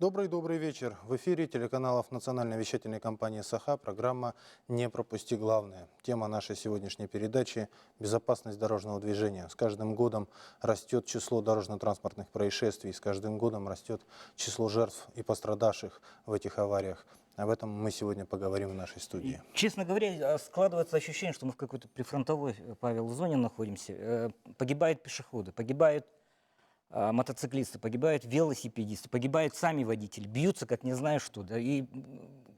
Добрый вечер. В эфире телеканалов национальной вещательной компании «Саха» программа «Не пропусти главное». Тема нашей сегодняшней передачи – безопасность дорожного движения. С каждым годом растет число дорожно-транспортных происшествий, с каждым годом растет число жертв и пострадавших в этих авариях. Об этом мы сегодня поговорим в нашей студии. Честно говоря, складывается ощущение, что мы в какой-то прифронтовой, Павел, зоне находимся. Погибают пешеходы, погибают мотоциклисты, погибают велосипедисты, погибают сами водители, бьются как не знаю что. Да, и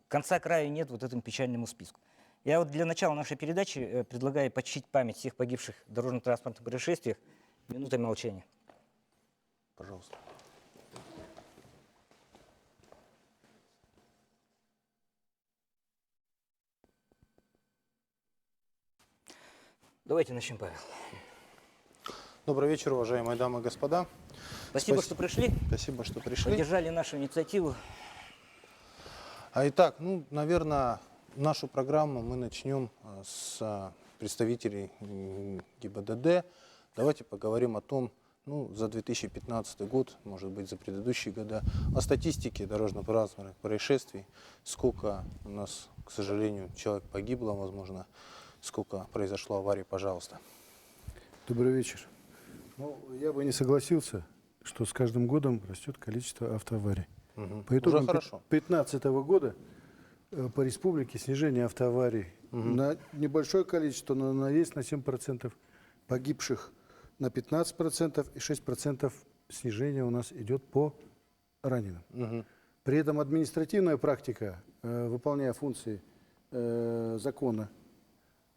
конца края нет вот этому печальному списку. Я вот для начала нашей передачи предлагаю почтить память всех погибших в дорожно-транспортных происшествиях минутой молчания. Пожалуйста. Давайте начнем, Павел. Добрый вечер, уважаемые дамы и господа. Спасибо, что пришли. Спасибо, что пришли. Поддержали нашу инициативу. Итак, наверное, нашу программу мы начнем с представителей ГИБДД. Давайте поговорим о том, за 2015 год, может быть, за предыдущие года, о статистике дорожно-транспортных происшествий. Сколько у нас, к сожалению, человек погибло, возможно, сколько произошло аварий, пожалуйста. Добрый вечер. Я бы не согласился, что с каждым годом растет количество автоаварий. По итогам 2015 года по республике снижение автоаварий на небольшое количество, но есть на 7%, погибших на 15% и 6% снижения у нас идет по раненым. При этом административная практика, выполняя функции закона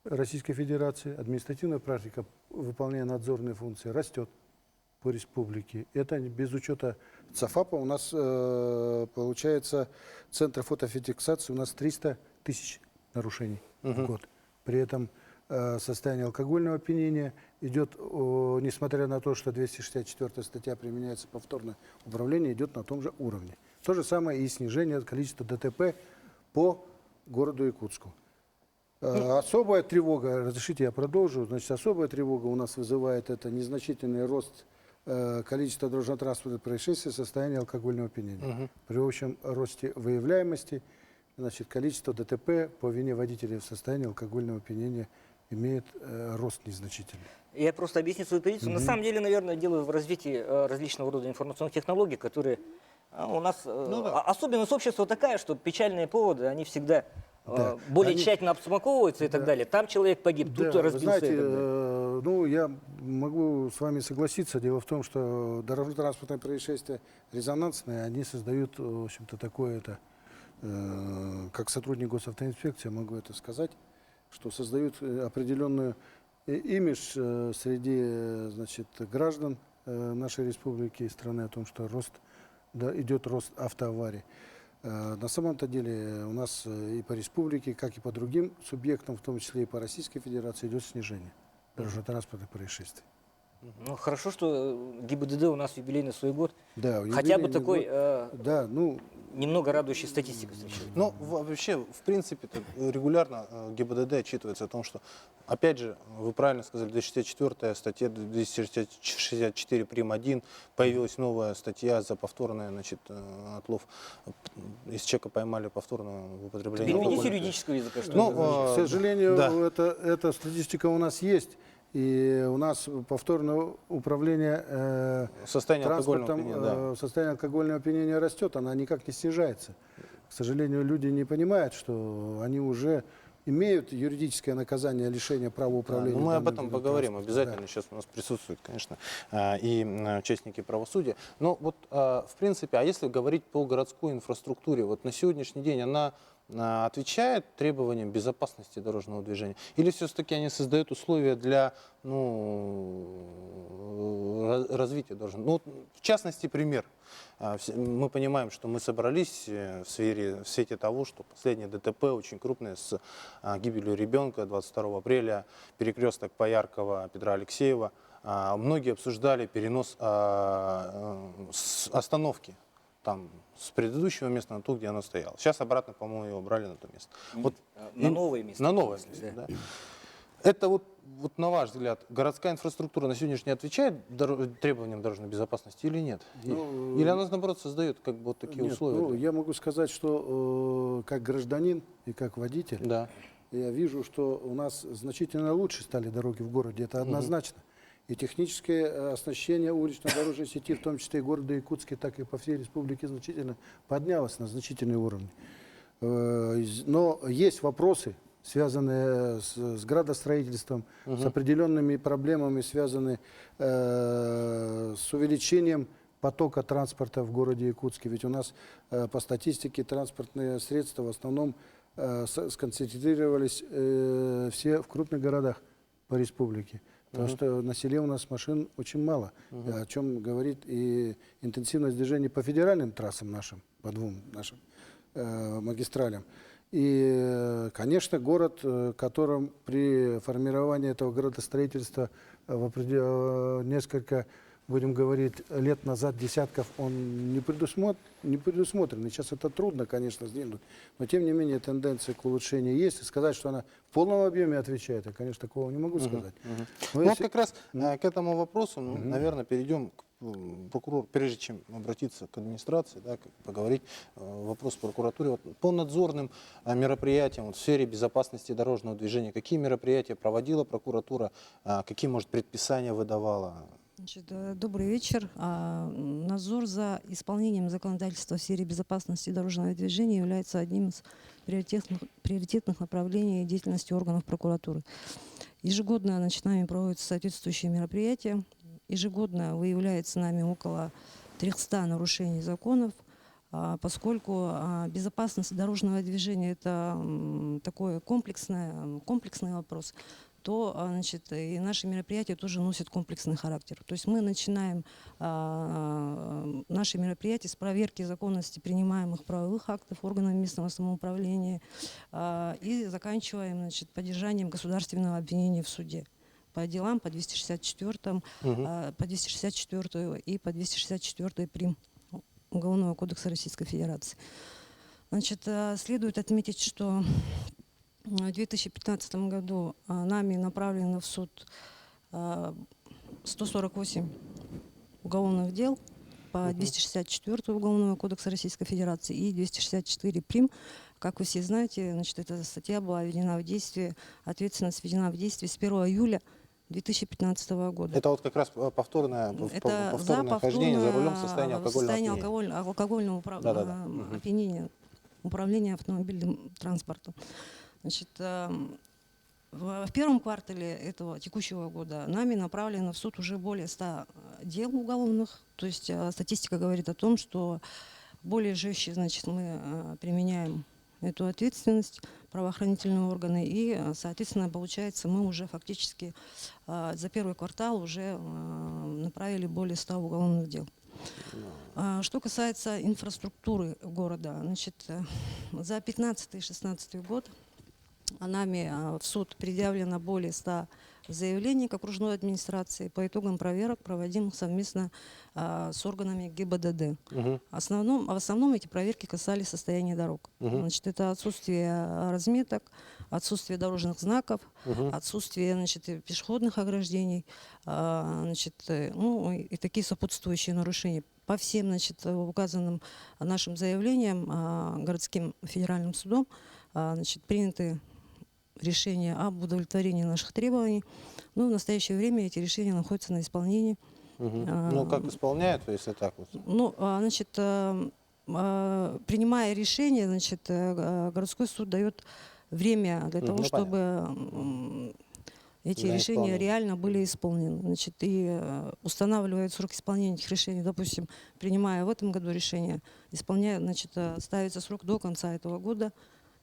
Российской Федерации, административная практика, выполняя надзорные функции, растет по республике. Это без учета ЦАФАПа. У нас получается центр фотофиксации, у нас 300 тысяч нарушений в год. При этом состояние алкогольного опьянения идет, несмотря на то, что 264 статья применяется повторное управление, идет на том же уровне. То же самое и снижение количества ДТП по городу Якутску. Особая тревога, разрешите я продолжу, значит, особая тревога у нас вызывает это незначительный рост количества дорожно-транспортных происшествий, состояния алкогольного опьянения. При общем росте выявляемости, значит, количество ДТП по вине водителей в состоянии алкогольного опьянения имеет рост незначительный. Я просто объясню свою позицию. На самом деле, наверное, дело в развитии различного рода информационных технологий, которые у нас... Особенность общества такая, что печальные поводы, они всегда... более тщательно обсмаковываются и так далее. Там человек погиб, тут разбился. Знаете, я могу с вами согласиться. Дело в том, что дорожно-транспортные происшествия резонансные, они создают, в общем-то, такое, как сотрудник госавтоинспекции, могу это сказать, что создают определенную имидж среди, значит, граждан нашей республики и страны о том, что идет рост автоаварий. На самом-то деле у нас и по республике, как и по другим субъектам, в том числе и по Российской Федерации, идет снижение дорожно-транспортных происшествий. Ну, хорошо, что ГИБДД у нас юбилейный свой год. Да, хотя бы такой немного радующей статистикой встречает. Вообще, в принципе, регулярно ГИБДД отчитывается о том, что, опять же, вы правильно сказали, 264 статья, 264 прим. 1, появилась новая статья за повторный, значит, отлов. Из человека поймали повторное употребление. Переведите юридического языка, что к сожалению, эта статистика у нас есть. И у нас повторное управление транспортом, состояние алкогольного опьянения растет, она никак не снижается. К сожалению, люди не понимают, что они уже имеют юридическое наказание лишения права управления. Мы об этом поговорим обязательно. Сейчас у нас присутствуют, конечно, и участники правосудия. Но вот, в принципе, а если говорить по городской инфраструктуре, вот на сегодняшний день она отвечает требованиям безопасности дорожного движения? Или все-таки они создают условия для развития дорожного? В частности, пример. Мы понимаем, что мы собрались в свете того, что последнее ДТП очень крупное с гибелью ребенка 22 апреля, перекресток Пояркова, Петра Алексеева. Многие обсуждали перенос остановки там с предыдущего места на то, где оно стояло. Сейчас обратно, по-моему, ее убрали на то место. На новое место. На новое место, да. Это вот вот на ваш взгляд, городская инфраструктура на сегодняшний день отвечает требованиям дорожной безопасности или нет? Ну, Или она, наоборот, создает как бы вот такие Нет, условия? ну, я могу сказать, что как гражданин и как водитель, Да. я вижу, что у нас значительно лучше стали дороги в городе, это однозначно. И техническое оснащение улично-дорожной сети, в том числе и города Якутска, так и по всей республике, значительно поднялось на значительный уровень. Но есть вопросы, связанные с градостроительством, с определенными проблемами, связанные с увеличением потока транспорта в городе Якутске. Ведь у нас по статистике транспортные средства в основном сконцентрировались все в крупных городах по республике. Потому что населения у нас машин очень мало, о чем говорит и интенсивность движения по федеральным трассам нашим, по двум нашим магистралям. И, конечно, город, которым при формировании этого градостроительства несколько, будем говорить, лет назад, десятков, он не предусмотрен. И сейчас это трудно, конечно, сдвинуть. Но, тем не менее, тенденция к улучшению есть. И сказать, что она в полном объеме отвечает, я, конечно, такого не могу сказать. Но Ну, если- вот как раз к этому вопросу, наверное, перейдем к прокурору, прежде чем обратиться к администрации, да, поговорить вопрос прокуратуре. Вот, по надзорным мероприятиям вот, в сфере безопасности дорожного движения, какие мероприятия проводила прокуратура, какие, может, предписания выдавала? Значит, добрый вечер. Надзор за исполнением законодательства в сфере безопасности дорожного движения является одним из приоритетных направлений деятельности органов прокуратуры. Ежегодно нами проводятся соответствующие мероприятия. Ежегодно выявляется нами около 300 нарушений законов, поскольку безопасность дорожного движения – это такой комплексный вопрос, то значит, и наши мероприятия тоже носят комплексный характер. То есть мы начинаем наши мероприятия с проверки законности принимаемых правовых актов органами местного самоуправления и заканчиваем, значит, поддержанием государственного обвинения в суде по делам по 264, по 264 и по 264 прим. Уголовного кодекса Российской Федерации. Значит, следует отметить, что в 2015 году нами направлено в суд 148 уголовных дел по 264 Уголовного кодекса Российской Федерации и 264 прим. Как вы все знаете, значит, эта статья была введена в действие, ответственность введена в действие с 1 июля 2015 года. Это вот как раз повторное хождение за рулем в состоянии алкогольного опьянения, управления автомобильным транспортом. Значит, в первом квартале этого текущего года нами направлено в суд уже более 100 дел уголовных. То есть статистика говорит о том, что более жестче, значит, мы применяем эту ответственность, правоохранительные органы, и, соответственно, получается, мы уже фактически за первый квартал уже направили более 100 уголовных дел. Что касается инфраструктуры города, значит, за 2015-2016 год нами в суд предъявлено более 100 заявлений к окружной администрации по итогам проверок, проводимых совместно с органами ГИБДД. В основном эти проверки касались состояния дорог. Значит, это отсутствие разметок, отсутствие дорожных знаков, отсутствие, значит, пешеходных ограждений, значит, ну, и такие сопутствующие нарушения. По всем, значит, указанным нашим заявлениям городским федеральным судом, значит, приняты решения об удовлетворении наших требований. Но в настоящее время эти решения находятся на исполнении. Ну, как исполняют, если так вот? Ну, значит, принимая решение, значит, городской суд дает время для того, чтобы эти решения реально были исполнены. Значит, и устанавливает срок исполнения этих решений. Допустим, принимая в этом году решение, исполняя, значит, ставится срок до конца этого года,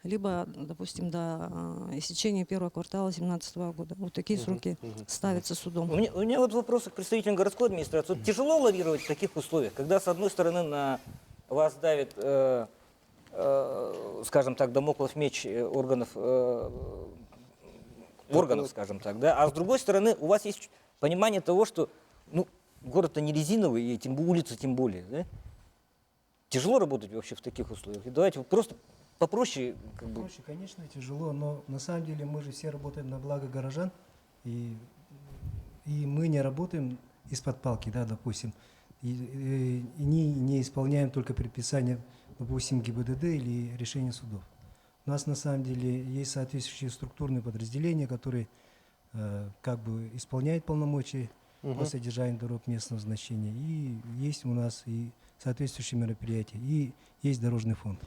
либо, допустим, до истечения первого квартала 2017 года. Вот такие сроки ставятся судом. У меня вот вопрос к представителям городской администрации. Вот тяжело лавировать в таких условиях, когда, с одной стороны, на вас давит, скажем так, дамоклов меч органов, скажем так, да, а с другой стороны, у вас есть понимание того, что, ну, город-то не резиновый, и улица тем более, да? Тяжело работать вообще в таких условиях? И давайте просто попроще. Проще, конечно, тяжело, но на самом деле мы же все работаем на благо горожан. И, и мы не работаем из-под палки, да, допустим, и не исполняем только предписания, допустим, ГИБДД или решения судов. У нас на самом деле есть соответствующие структурные подразделения, которые как бы исполняют полномочия по содержанию дорог местного значения. И есть у нас и соответствующие мероприятия, и есть дорожный фонд.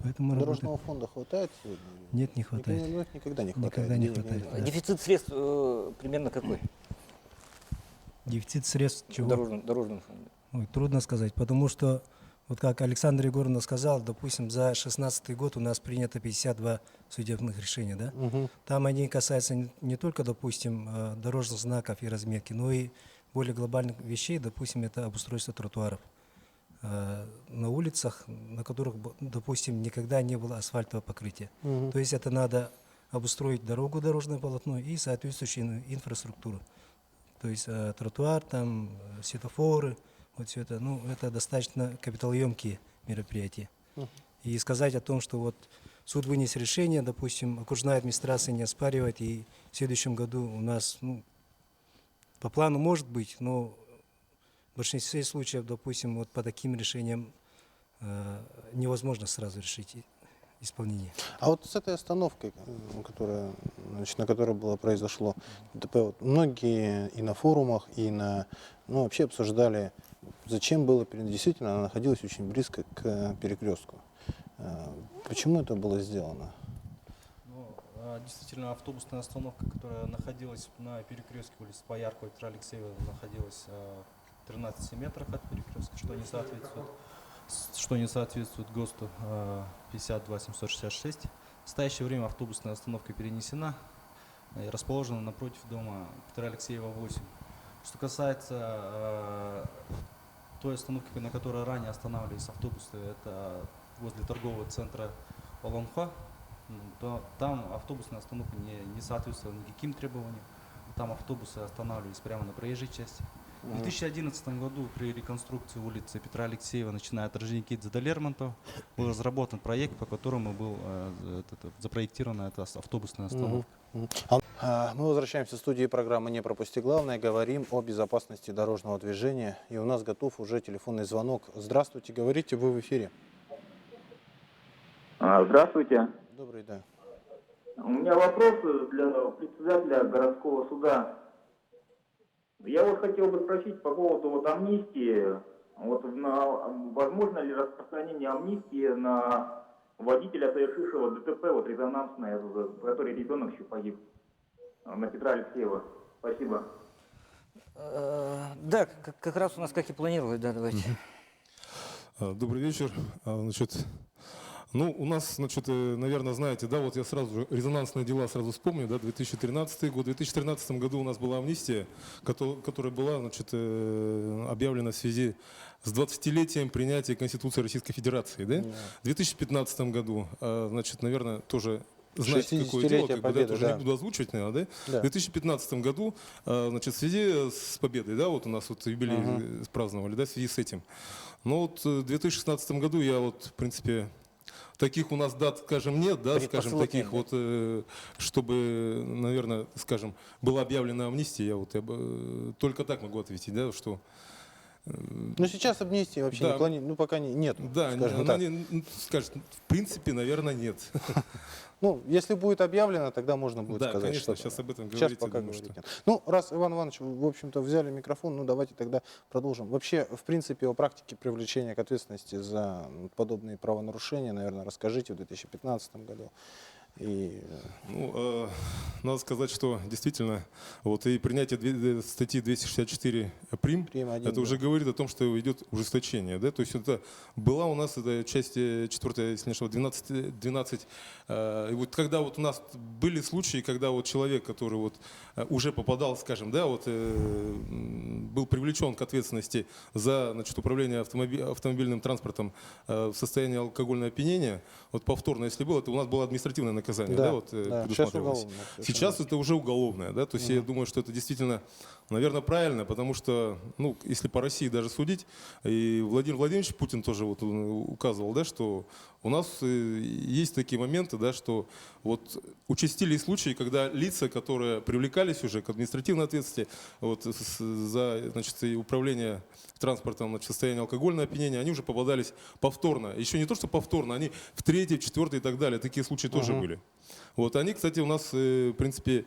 Поэтому мы Дорожного работаем. фонда хватает сегодня? Нет, не хватает. Ну, никогда не хватает. Никогда не денег хватает. нет. А дефицит средств примерно какой? Дефицит средств В чего? дорожном фонде. Ой, трудно сказать, потому что, вот как Александр Егоровна сказал, допустим, за 2016 год у нас принято 52 судебных решения, да? Там они касаются не только, допустим, дорожных знаков и разметки, но и более глобальных вещей, допустим, это обустройство тротуаров на улицах, на которых, допустим, никогда не было асфальтового покрытия. То есть это надо обустроить дорогу, дорожное полотно и соответствующую инфраструктуру. То есть тротуар, там, светофоры, вот все это, ну, это достаточно капиталоемкие мероприятия. И сказать о том, что вот суд вынес решение, допустим, окружная администрация не оспаривает, и в следующем году у нас, ну, по плану может быть, но в большинстве случаев, допустим, вот по таким решениям невозможно сразу решить исполнение. А вот с этой остановкой, которая, значит, на которой было произошло ДТП, вот многие и на форумах, и на, ну, вообще обсуждали, зачем было, действительно, она находилась очень близко к перекрестку. Почему это было сделано? Ну, действительно, автобусная остановка, которая находилась на перекрестке улицы Пояркова и Петра Алексеева, находилась в 13 метрах от перекрестка, что не соответствует ГОСТу 52766. В настоящее время автобусная остановка перенесена и расположена напротив дома Петра Алексеева 8. Что касается той остановки, на которой ранее останавливались автобусы, это возле торгового центра Олонха, то там автобусная остановка не соответствовала никаким требованиям. Там автобусы останавливались прямо на проезжей части. В 2011 году при реконструкции улицы Петра Алексеева, начиная от Орджоникидзе до Лермонтова, был разработан проект, по которому был запроектирована эта автобусная остановка. Мы возвращаемся в студию программы «Не пропусти главное». Говорим о безопасности дорожного движения. И у нас готов уже телефонный звонок. Здравствуйте, говорите, вы в эфире. Здравствуйте. Добрый день. У меня вопрос для председателя городского суда. Я вот хотел бы спросить по поводу вот амнистии. Вот возможно ли распространение амнистии на водителя, совершившего ДТП, вот резонансное, в которой ребенок еще погиб, на Петра Алексеева? Спасибо. Да, как раз у нас, как и планировалось, да, давайте. Добрый вечер. Значит, ну, у нас, значит, наверное, знаете, да, вот я сразу же резонансные дела сразу вспомню, да, 2013 год. В 2013 году у нас была амнистия, которая была, значит, объявлена в связи с 20-летием принятия Конституции Российской Федерации, да? В 2015 году, значит, наверное, тоже знаете, какое дело, как бы, да, тоже не буду озвучивать, наверное, да? В 2015 году, значит, в связи с победой, да, вот у нас вот юбилей праздновали, да, в связи с этим. Но вот в 2016 году я вот, в принципе, таких у нас дат, скажем, нет, да, скажем, таких вот, чтобы, наверное, скажем, была объявлена амнистия, я только так могу ответить, да, что... Ну, сейчас амнистии вообще не планируют, ну, пока нет. Да, она скажет, в принципе, наверное, нет. Ну, если будет объявлено, тогда можно будет сказать. Да, конечно, что сейчас об этом сейчас говорить. пока говорить нет. Ну, раз Иван Иванович, в общем-то, взяли микрофон, ну, давайте тогда продолжим. Вообще, в принципе, о практике привлечения к ответственности за подобные правонарушения, наверное, расскажите в 2015 году. И... Ну, надо сказать, что действительно вот и принятие статьи 264 прим, это уже говорит о том, что идет ужесточение. Да? То есть это была у нас эта часть 4, если не ошибаюсь, 12. И вот когда вот у нас были случаи, когда вот человек, который вот уже попадал, скажем, да, вот был привлечен к ответственности за, значит, управление автомобильным транспортом в состоянии алкогольного опьянения, вот повторно, если было, это у нас было административное наказание, Да, да, вот, да, сейчас предусматривалось. уголовное, совершенно Сейчас это уже уголовное, да, то есть я думаю, что это действительно, наверное, правильно, потому что, ну, если по России даже судить, и Владимир Владимирович Путин тоже вот указывал, да, что у нас есть такие моменты, да, что вот участились случаи, когда лица, которые привлекались уже к административной ответственности вот, за, значит, и управление транспортом, значит, состояние алкогольного опьянения, они уже попадались повторно. Еще не то, что повторно, они в третий, в четвертый и так далее. Такие случаи тоже были. Вот они, кстати, у нас, в принципе,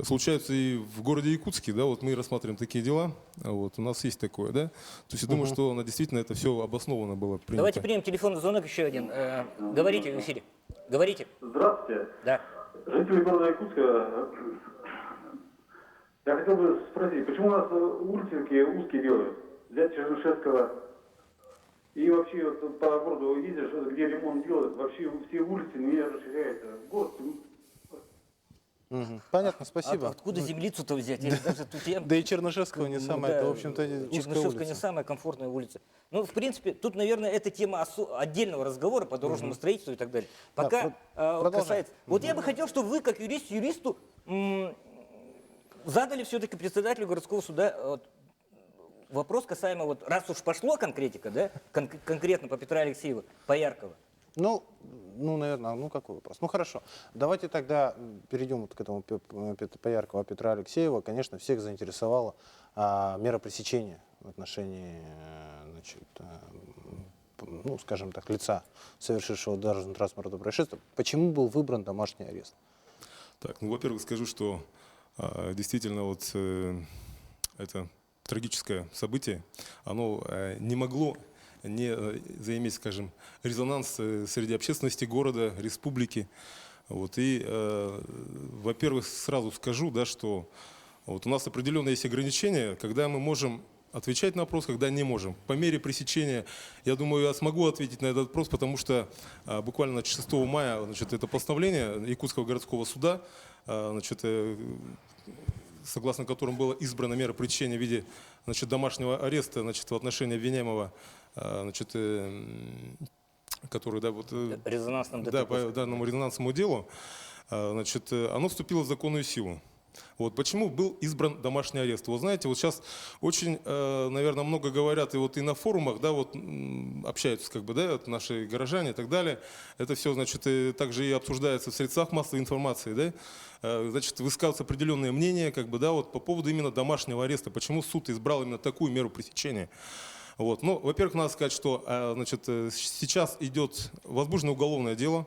случаются и в городе Якутске, да, вот мы рассматриваем такие дела, вот у нас есть такое, да. То есть я думаю, что действительно это все обоснованно было принято. Давайте примем телефонный звонок еще один. Говорите в эфире. Говорите. Здравствуйте. Да. Жители города Якутска, я хотел бы спросить, почему у нас улицы такие узкие делают? Взять Чернышевского и вообще вот по городу ездишь, где ремонт делают, вообще все улицы не расширяются. Город. Понятно, спасибо. Откуда землицу-то взять? Я даже тут я- Да и Чернышевского не Ну самое, да, это, в общем-то, узкая Чернышевская не улица. самая комфортная улица. Ну, в принципе, тут, наверное, это тема отдельного разговора по дорожному строительству и так далее. Пока продолжай. касается... Вот я бы хотел, чтобы вы, как юристу, задали все-таки председателю городского суда вопрос касаемо, вот, раз уж пошло конкретика, да, конкретно по Петра Алексеева, по Яркова. Ну, наверное, какой вопрос? Ну, хорошо. Давайте тогда перейдем вот к этому Пояркова Петра Алексеева. Конечно, всех заинтересовала мера пресечения в отношении, значит, ну, скажем так, лица, совершившего дорожно-транспортное происшествие. Почему был выбран домашний арест? Так, ну, во-первых, скажу, что действительно вот это трагическое событие, оно не могло не заиметь, скажем, резонанс среди общественности города, республики. Вот. И, во-первых, сразу скажу, да, что вот у нас определенные есть ограничения, когда мы можем отвечать на вопрос, когда не можем. По мере пресечения, я думаю, я смогу ответить на этот вопрос, потому что буквально 6 мая, значит, это постановление Якутского городского суда, значит, согласно которому была избрана мера пресечения в виде, значит, домашнего ареста, значит, в отношении обвиняемого, значит, который, да, вот, Резонансном да, по данному резонансному делу, значит, оно вступило в законную силу. Вот почему был избран домашний арест. Вы знаете, вот сейчас очень, наверное, много говорят и вот и на форумах, да, вот общаются, как бы, да, вот наши горожане и так далее. Это все, значит, и также и обсуждается в средствах массовой информации, да. Значит, высказываются определенные мнения, как бы, да, вот по поводу именно домашнего ареста. Почему суд избрал именно такую меру пресечения? Вот. Ну, во-первых, надо сказать, что, значит, сейчас идет возбуждено уголовное дело.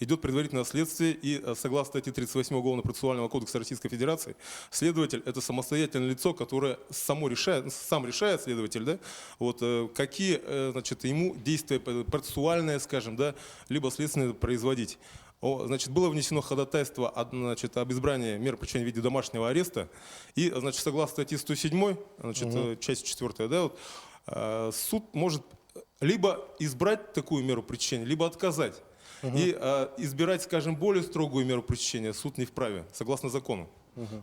Идет предварительное следствие, и согласно статье 38 Уголовно-процессуального кодекса Российской Федерации, следователь – это самостоятельное лицо, которое сам решает следователь, да, вот, какие, значит, ему действия процессуальные, скажем, да, либо следственные производить. Значит, было внесено ходатайство, значит, об избрании мер пресечения в виде домашнего ареста, и, значит, согласно статье 107, значит, часть 4, да, вот, суд может либо избрать такую меру пресечения, либо отказать. И избирать, скажем, более строгую меру пресечения суд не вправе, согласно закону.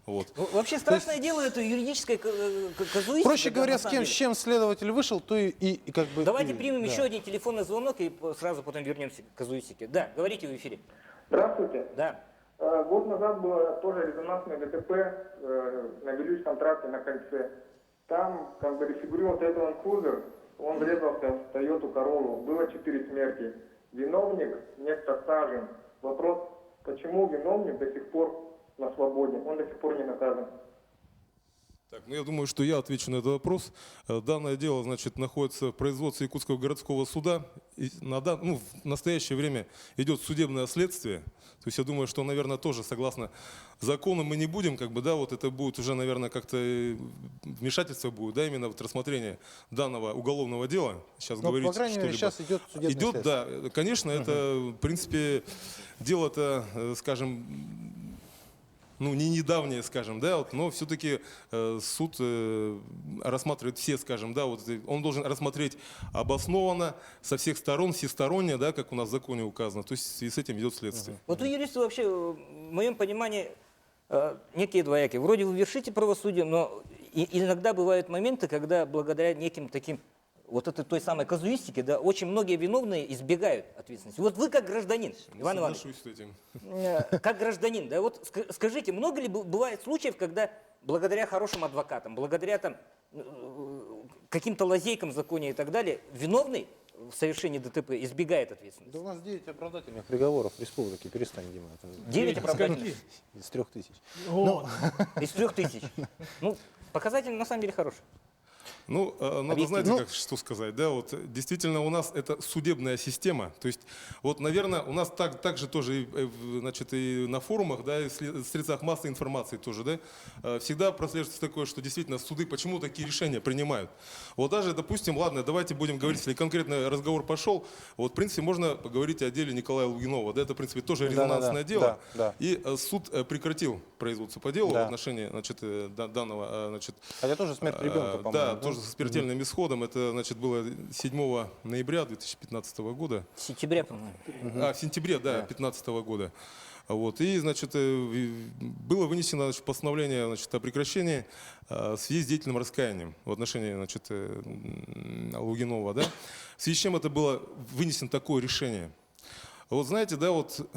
Вот. Ну, вообще страшное дело это юридическая казуистика. Проще да, говоря, на с самом деле. чем следователь вышел, то и как бы... Давайте и- примем да. еще один телефонный звонок и сразу потом вернемся к казуистике. Да, говорите в эфире. Здравствуйте. Да. Год назад было тоже резонансное ДТП на Вилюйском тракте на кольце. Там как бы фигурировал Toyota Land Cruiser, он врезался в Toyota Corolla. Было 4 смерти. Виновник некто Сажин. Вопрос, почему виновник до сих пор на свободе? Он до сих пор не наказан. Так, ну я думаю, что я отвечу на этот вопрос. Данное дело, значит, находится в производстве Якутского городского суда. И в настоящее время идет судебное следствие. То есть я думаю, что, наверное, тоже согласно закону мы не будем, как бы, да, вот это будет уже, наверное, как-то вмешательство будет, да, именно вот рассмотрение данного уголовного дела. Сейчас Ну, говорить по крайней мере, что-либо. сейчас идет судебное Идет, следствие. да, конечно, это, в принципе, дело-то, скажем, ну, не недавнее, скажем, да, вот, но все-таки суд рассматривает все, скажем, да, вот он должен рассмотреть обоснованно, со всех сторон, всесторонне, да, как у нас в законе указано, то есть и с этим идет следствие. Вот у юристов вообще, в моем понимании, некие двоякие. Вроде вы вершите правосудие, но иногда бывают моменты, когда благодаря неким таким вот этой той самой казуистики, да, очень многие виновные избегают ответственности. Вот вы как гражданин, Иван Иванович, Соглашусь с этим. как гражданин, да, вот скажите, много ли бывает случаев, когда благодаря хорошим адвокатам, благодаря там каким-то лазейкам в законе и так далее, виновный в совершении ДТП избегает ответственности? Да у нас 9 оправдательных приговоров в республике. Перестань, Дима. Это 9 оправдательных из 3000. из 3000. Ну, показатель на самом деле хороший. Ну, надо, Объясните. знаете, как, что сказать, да, вот действительно у нас это судебная система, то есть вот, наверное, у нас так же тоже, значит, и на форумах, да, и в средствах массовой информации тоже, да, всегда прослеживается такое, что действительно суды почему такие решения принимают. Вот даже, допустим, ладно, давайте будем говорить, если конкретно разговор пошел, вот, в принципе, можно поговорить о деле Николая Лугинова, да, это, в принципе, тоже резонансное дело, да. и суд прекратил производство по делу Да. в отношении, значит, данного, значит, Хотя тоже смерть ребенка, по-моему. да, тоже со смертельным исходом. Это, значит, было 7 ноября 2015 года. В сентябре, по-моему. В сентябре, да, 2015 года. Вот. И, значит, было вынесено, значит, постановление, значит, о прекращении в связи с деятельным раскаянием в отношении, значит, Лугинова, да. В связи с чем это было вынесено такое решение? Вот знаете, да, вот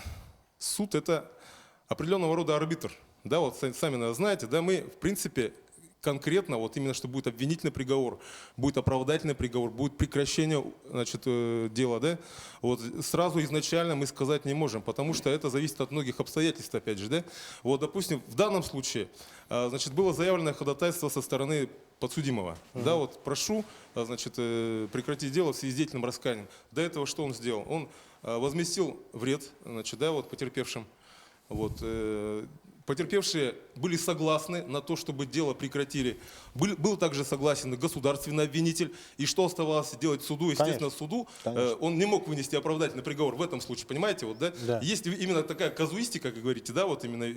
суд — это определенного рода арбитр. Да, вот сами, наверное, знаете, да, мы, в принципе, конкретно, вот именно что будет обвинительный приговор, будет оправдательный приговор, будет прекращение, значит, дела, да, вот сразу изначально мы сказать не можем, потому что это зависит от многих обстоятельств, опять же, да. Вот, допустим, в данном случае, значит, было заявлено ходатайство со стороны подсудимого, да, вот прошу, значит, прекратить дело в связи с деятельным раскаянием. До этого что он сделал? Он возместил вред, значит, да, вот потерпевшим, вот. Потерпевшие были согласны на то, чтобы дело прекратили. Был также согласен государственный обвинитель. И что оставалось делать суду? Естественно, суду он не мог вынести оправдательный приговор в этом случае. Понимаете? Вот, да? Да. Есть именно такая казуистика, как говорите, да, вот именно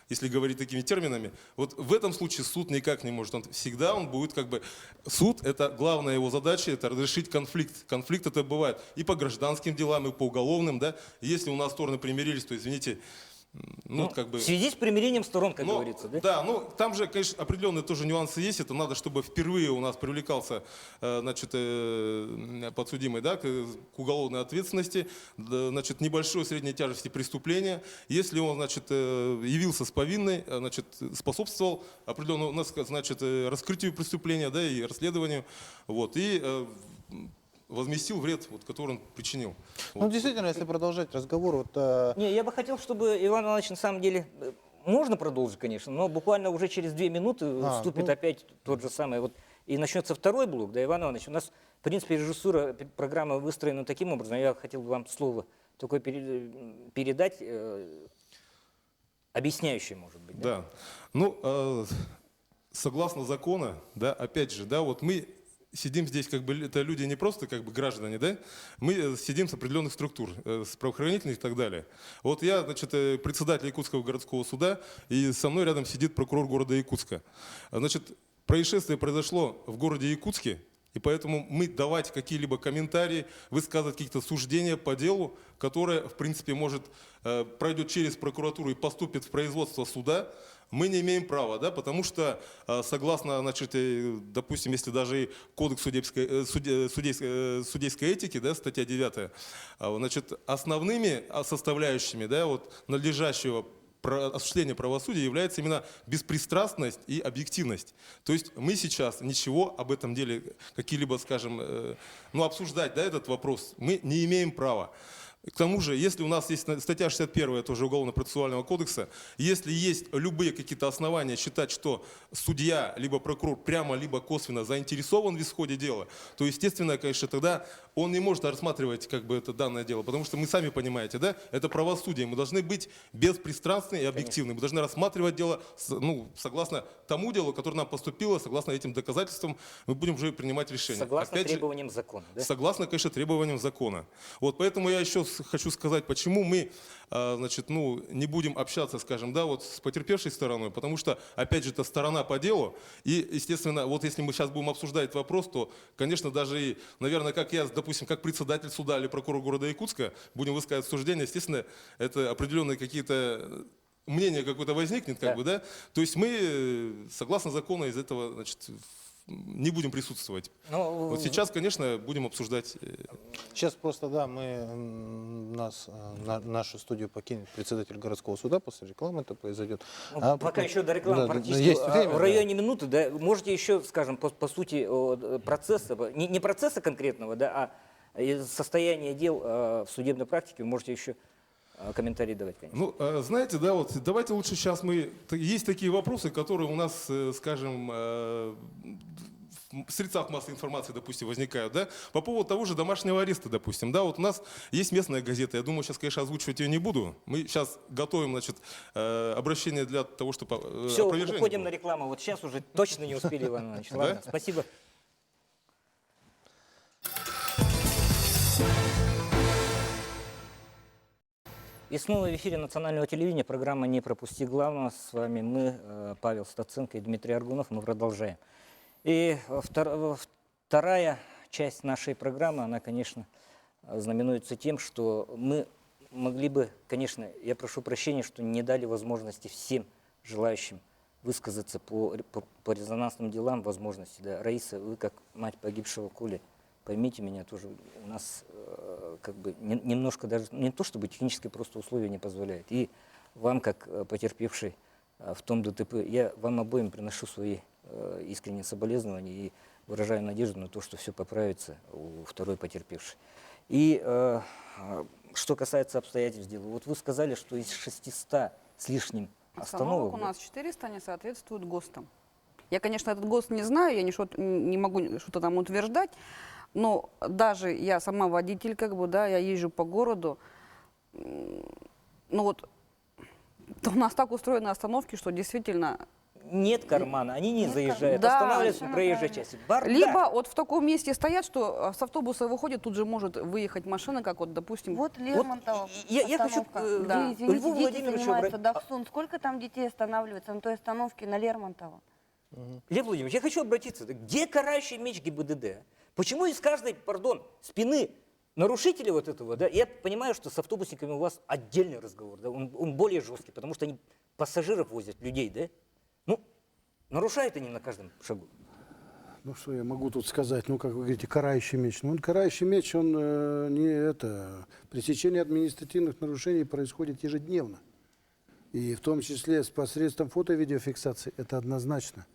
если говорить такими терминами. Вот в этом случае суд никак не может. Всегда он будет как бы... Суд — это главная его задача, это разрешить конфликт. Конфликт это бывает и по гражданским делам, и по уголовным. Да? Если у нас стороны примирились, то, извините, ну, как бы... В связи с примирением сторон, как говорится, да? Да, ну там же, конечно, определенные тоже нюансы есть. Это надо, чтобы впервые у нас привлекался, значит, подсудимый, да, к уголовной ответственности, значит, небольшой средней тяжести преступления. Если он, значит, явился с повинной, значит, способствовал определенному, значит, раскрытию преступления, да, и расследованию, вот, и возместил вред, вот, который он причинил. Ну, Вот. действительно, если продолжать разговор, вот... Не, я бы хотел, чтобы Иван Иванович, на самом деле, можно продолжить, конечно, но буквально уже через 2 минуты вступит опять тот же самый, вот, и начнется второй блок, да, Иван Иванович, у нас, в принципе, режиссура программы выстроена таким образом, я хотел бы вам слово такое передать, объясняющее, может быть. Да? Да. Ну, согласно закону, да, опять же, да, вот мы сидим здесь, как бы, это люди не просто как бы граждане, да, мы сидим с определенных структур, с правоохранительных и так далее. Вот я, значит, председатель Якутского городского суда, и со мной рядом сидит прокурор города Якутска. Значит, происшествие произошло в городе Якутске, и поэтому мы давать какие-либо комментарии, высказывать какие-то суждения по делу, которое, в принципе, может пройдет через прокуратуру и поступит в производство суда, мы не имеем права, да, потому что согласно, значит, допустим, если даже и кодекс судейской этики, да, статья 9, значит, основными составляющими, да, вот, надлежащего осуществления правосудия является именно беспристрастность и объективность. То есть мы сейчас ничего об этом деле, какие-либо, скажем, ну, обсуждать, да, этот вопрос мы не имеем права. К тому же, если у нас есть статья 61 тоже Уголовно-процессуального кодекса, если есть любые какие-то основания считать, что судья либо прокурор прямо либо косвенно заинтересован в исходе дела, то, естественно, конечно, тогда он не может рассматривать как бы это данное дело, потому что мы сами понимаете, да, это правосудие, мы должны быть беспристрастны и объективны, мы должны рассматривать дело, ну, согласно тому делу, которое нам поступило, согласно этим доказательствам, мы будем уже принимать решение. Согласно Опять же, требованиям закона, да? согласно, конечно, требованиям закона. Вот поэтому я еще хочу сказать, почему мы, значит, ну, не будем общаться, скажем, да, вот с потерпевшей стороной, потому что, опять же, это сторона по делу, и, естественно, вот если мы сейчас будем обсуждать этот вопрос, то, конечно, даже и, наверное, как я, допустим, как председатель суда или прокурор города Якутска, будем высказывать суждения, естественно, это определенные какие-то мнение какое-то возникнет, как бы, да, то есть мы, согласно закону, из этого, значит, не будем присутствовать. Ну, Вот сейчас, конечно, будем обсуждать. Сейчас просто, да, нашу студию покинет председатель городского суда, после рекламы это произойдет. Ну, А пока потом- еще до рекламы да, практически есть время, в да. районе минуты, да, можете еще, скажем, по сути процесса, не процесса конкретного, да, а состояния дел в судебной практике, вы можете еще комментарии давать, конечно. Ну, знаете, да, вот давайте лучше сейчас есть такие вопросы, которые у нас, скажем, в средствах массовой информации, допустим, возникают, да, по поводу того же домашнего ареста, допустим, да, вот у нас есть местная газета, я думаю, сейчас, конечно, озвучивать ее не буду, мы сейчас готовим, значит, обращение для того, чтобы Все, опровержение уходим было. на рекламу, вот сейчас уже точно не успели, Иван Иванович. Ладно, спасибо. И снова в эфире национального телевидения программа «Не пропусти главного». С вами мы, Павел Стаценко и Дмитрий Аргунов. Мы продолжаем. И вторая часть нашей программы, она, конечно, знаменуется тем, что мы могли бы, конечно, я прошу прощения, что не дали возможности всем желающим высказаться по резонансным делам, возможности. Да. Раиса, вы как мать погибшего Коли, поймите меня тоже, у нас как бы немножко даже, не то чтобы технические просто условия не позволяют. И вам, как потерпевший в том ДТП, я вам обоим приношу свои искренние соболезнования и выражаю надежду на то, что все поправится у второй потерпевшей. И что касается обстоятельств дела, вот вы сказали, что из 600 с лишним остановок у нас 400 не соответствуют ГОСТам. Я, конечно, этот ГОСТ не знаю, я не могу что-то там утверждать, но даже я сама водитель, как бы, да, я езжу по городу, ну вот, у нас так устроены остановки, что действительно... Нет кармана, они не заезжают, Да, останавливаются на проезжей части. Бардак. Либо вот в таком месте стоят, что с автобуса выходит, тут же может выехать машина, как вот, допустим... Вот Лермонтова я хочу, остановка, да. где, извините, Льву дети Владимировичу занимаются обра- Дохсун. Сколько там детей останавливается на той остановке на Лермонтова? Лев Владимирович, я хочу обратиться. Где карающий меч ГИБДД? Почему из каждой, спины нарушителя вот этого, да, я понимаю, что с автобусниками у вас отдельный разговор, да, он более жесткий, потому что они пассажиров возят, людей, да? Ну, нарушают они на каждом шагу. Ну, что я могу тут сказать? Ну, как вы говорите, карающий меч. Ну, карающий меч, он не это... Пресечение административных нарушений происходит ежедневно. И в том числе с посредством фото-видеофиксации, это однозначно.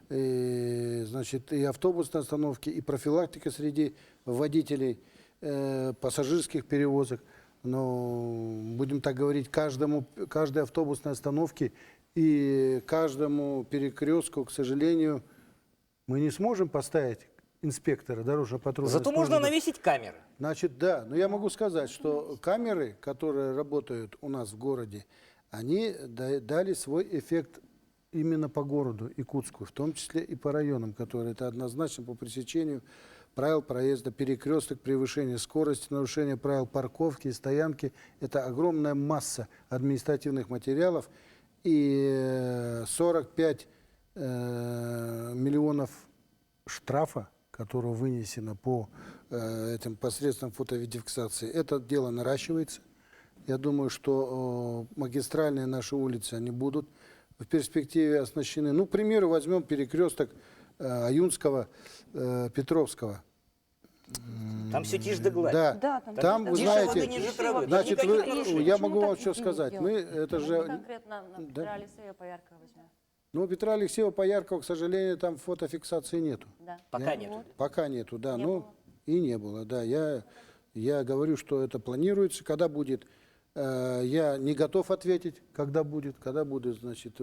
И, значит, и автобусные остановки, и профилактика среди водителей пассажирских перевозок. Но, будем так говорить, каждой автобусной остановке и каждому перекрестку, к сожалению, мы не сможем поставить инспектора дорожно-патруljной Зато службы. можно навесить камеры. Значит, да, но я могу сказать, что камеры, которые работают у нас в городе, они дали свой эффект именно по городу Якутску, в том числе и по районам, которые это однозначно по пресечению правил проезда, перекресток, превышение скорости, нарушение правил парковки и стоянки. Это огромная масса административных материалов и 45 миллионов штрафа, которое вынесено по этим посредством фото-видеофиксации. Это дело наращивается. Я думаю, что магистральные наши улицы, они будут в перспективе оснащены. Ну, к примеру, возьмем перекресток Аюнского, Петровского. Там все тишь да гладь. Да, Да, там, вы Тише знаете, воды, ниже травы. значит, Никаких вы, нарушений. я Почему могу вам так что не сказать. Мы, делают? это же, Конкретно на да. Петра Алексеева Пояркова возьмем. Ну, Петра Алексеева Пояркова, к сожалению, там фотофиксации нету. Да. Пока нет. Пока нету, да. Не Ну, было. и не было, да. Я говорю, что это планируется. Когда будет, я не готов ответить, когда будет, значит,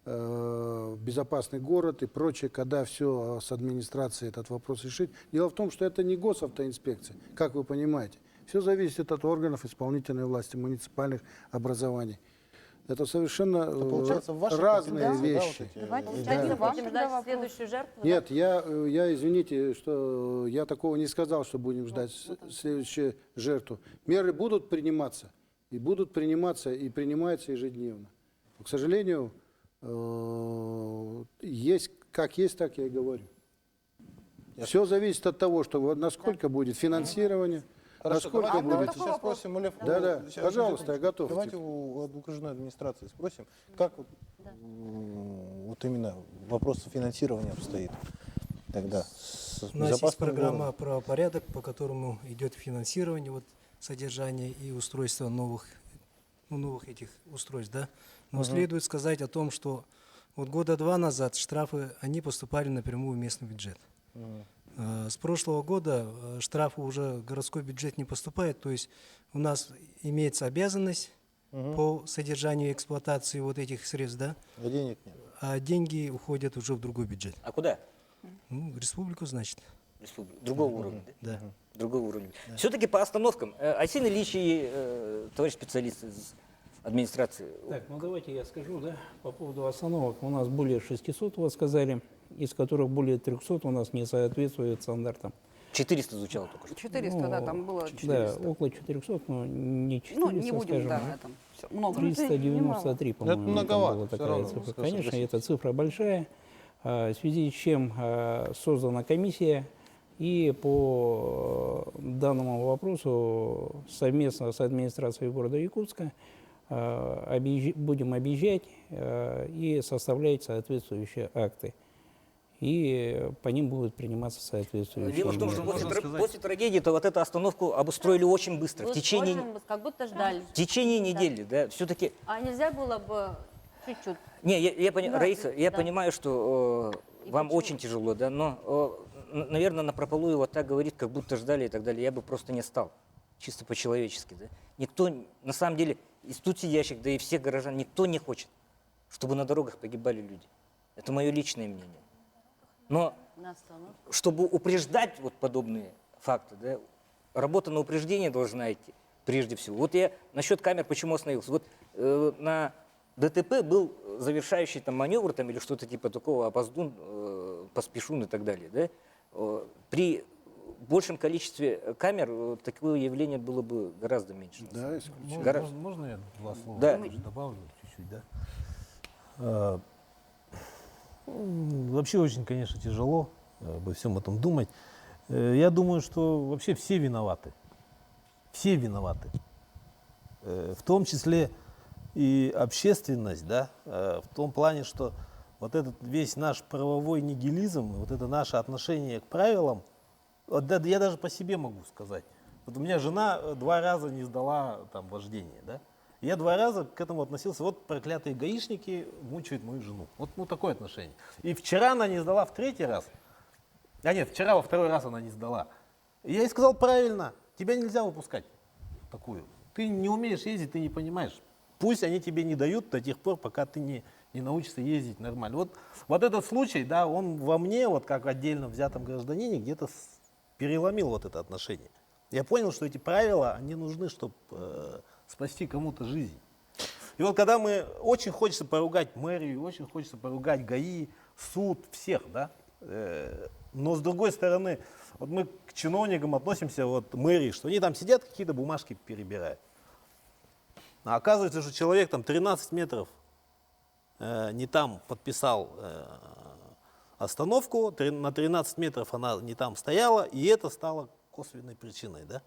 безопасный город и прочее, когда все с администрацией этот вопрос решить. Дело в том, что это не госавтоинспекция, как вы понимаете. Все зависит от органов исполнительной власти, муниципальных образований. Это совершенно Получается, в вашей разные компетенции, да, вещи. вот эти, Давайте Да. дадим вам Будем ждать вопрос. следующую жертву. Нет, я, извините, что я такого не сказал, что будем ждать следующую жертву. Меры будут приниматься, и принимаются ежедневно. К сожалению, есть, как есть, так я и говорю. Все зависит от того, что насколько будет финансирование, Хорошо, насколько давайте, будет... давайте сейчас спросим у Лев. Да, сейчас, пожалуйста, я готов. Давайте у окружной администрации спросим, как вот именно вопрос финансирования обстоит. тогда с У нас есть безопасным программа городом? «Правопорядок», по которому идет финансирование, вот, содержание и устройство новых этих устройств, да. Но следует сказать о том, что вот года 2 назад штрафы, они поступали напрямую в местный бюджет. С прошлого года штрафы уже в городской бюджет не поступают, то есть у нас имеется обязанность по содержанию и эксплуатации вот этих средств, да, А денег нет. а деньги уходят уже в другой бюджет. А куда? Ну, в республику, значит. Другого уровня. Да. Другого уровня. Все-таки по остановкам. Арсений Ильич и товарищ специалист из администрации. Так, ну давайте я скажу, да, по поводу остановок. У нас более 600, вот сказали, из которых более 300 у нас не соответствует стандартам. 400 звучало только что. 400, да, там было 400. Да, около 400, но не 400, Ну, не будем, скажем, да, на этом. Всё, много. 393, по-моему, Это многовато, там была всё такая равно, цифра. скажем, Конечно, согласитесь. эта цифра большая, в связи с чем создана комиссия, и по данному вопросу совместно с администрацией города Якутска будем объезжать и составлять соответствующие акты. И по ним будут приниматься соответствующие Дело в том, меры. что после трагедии-то вот эту остановку обустроили очень быстро. В Вот течение, очень быстро, как будто ждали. в течение недели, да, все-таки. А нельзя было бы чуть-чуть? Не, Раиса, я да. понимаю, что И вам почему? очень тяжело, да, но, наверное, напропалую вот так говорит, как будто ждали и так далее. Я бы просто не стал, чисто по-человечески, да. Никто, на самом деле, из тут сидящих, да и всех горожан, никто не хочет, чтобы на дорогах погибали люди. Это мое личное мнение. Но На остановке. чтобы упреждать вот подобные факты, да, работа на упреждение должна идти прежде всего. Вот я насчет камер почему остановился. Вот на ДТП был завершающий там маневр там, или что-то типа такого, опоздун, поспешун и так далее. Да? При большем количестве камер такое явление было бы гораздо меньше. Да, исключительно. Можно я два слова Да. добавлю чуть-чуть, да? Вообще очень, конечно, тяжело обо всем этом думать. Я думаю, что вообще все виноваты. Все виноваты. В том числе и общественность, да, в том плане, что вот этот весь наш правовой нигилизм, вот это наше отношение к правилам, вот я даже по себе могу сказать. Вот у меня жена 2 раза не сдала там вождение, да. Я 2 раза к этому относился. Вот проклятые гаишники мучают мою жену. Вот ну, такое отношение. И вчера она не сдала в 3-й раз. А нет, вчера во 2-й раз она не сдала. И я ей сказал правильно, тебя нельзя выпускать такую. Ты не умеешь ездить, ты не понимаешь. Пусть они тебе не дают до тех пор, пока ты не научишься ездить нормально. Вот этот случай, да, он во мне, вот как отдельно взятом гражданине, где-то переломил вот это отношение. Я понял, что эти правила, они нужны, чтобы спасти кому-то жизнь. И вот когда мы, очень хочется поругать мэрию, очень хочется поругать ГАИ, суд, всех, да, но с другой стороны, вот мы к чиновникам относимся, вот мэрии, что они там сидят, какие-то бумажки перебирают. А оказывается, что человек там 13 метров не там подписал остановку, на 13 метров она не там стояла, и это стало косвенной причиной, да.